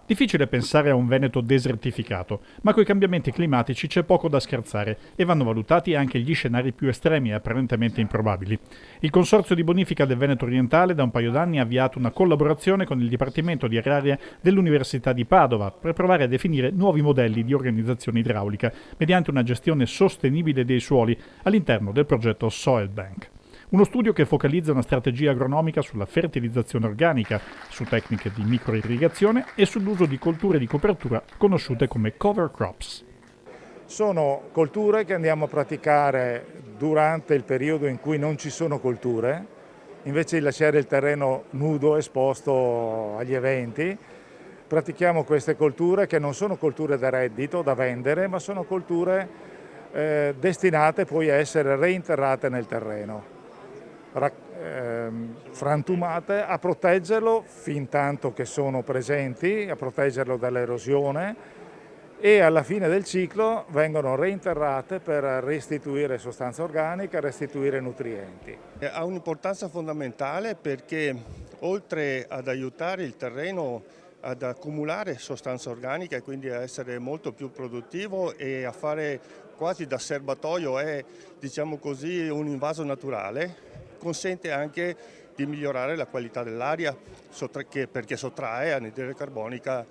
Difficile pensare a un Veneto desertificato, ma coi cambiamenti climatici c'è poco da scherzare e vanno valutati anche gli scenari più estremi e apparentemente improbabili. Il Consorzio di Bonifica del Veneto Orientale da un paio d'anni ha avviato una collaborazione con il Dipartimento di Agraria dell'Università di Padova per provare a definire nuovi modelli di organizzazione idraulica mediante una gestione sostenibile dei suoli all'interno del progetto Soil Bank. Uno studio che focalizza una strategia agronomica sulla fertilizzazione organica, su tecniche di microirrigazione e sull'uso di colture di copertura conosciute come cover crops. Sono colture che andiamo a praticare durante il periodo in cui non ci sono colture, invece di lasciare il terreno nudo, esposto agli eventi. Pratichiamo queste colture che non sono colture da reddito, da vendere, ma sono colture destinate poi a essere reinterrate nel terreno, frantumate a proteggerlo fin tanto che sono presenti, a proteggerlo dall'erosione, e alla fine del ciclo vengono reinterrate per restituire sostanza organica, restituire nutrienti. Ha un'importanza fondamentale perché oltre ad aiutare il terreno ad accumulare sostanza organica e quindi a essere molto più produttivo e a fare quasi da serbatoio, è, diciamo così, un invaso naturale, consente anche di migliorare la qualità dell'aria perché sottrae anidride carbonica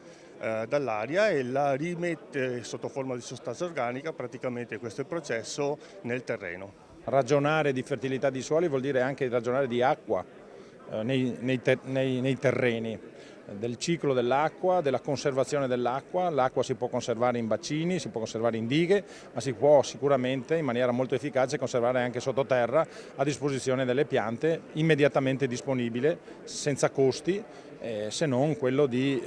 dall'aria e la rimette sotto forma di sostanza organica. Praticamente questo è il processo nel terreno. Ragionare di fertilità di suoli vuol dire anche ragionare di acqua nei terreni, del ciclo dell'acqua, della conservazione dell'acqua. L'acqua si può conservare in bacini, si può conservare in dighe, ma si può sicuramente in maniera molto efficace conservare anche sottoterra a disposizione delle piante, immediatamente disponibile, senza costi, se non quello di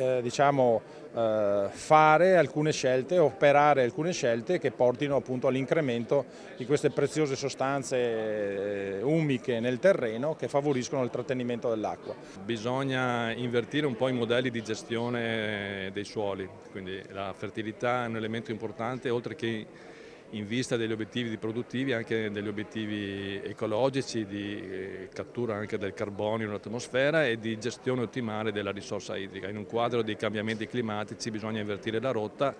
fare alcune scelte, operare alcune scelte che portino appunto all'incremento di queste preziose sostanze umiche nel terreno che favoriscono il trattenimento dell'acqua. Bisogna invertire un po' i modelli di gestione dei suoli, quindi la fertilità è un elemento importante, oltre che in vista degli obiettivi produttivi, anche degli obiettivi ecologici, di cattura anche del carbonio nell'atmosfera e di gestione ottimale della risorsa idrica. In un quadro dei cambiamenti climatici bisogna invertire la rotta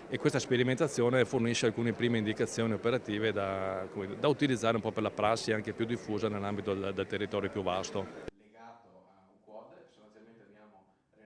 e questa sperimentazione fornisce alcune prime indicazioni operative da utilizzare un po' per la prassi anche più diffusa nell'ambito del territorio più vasto.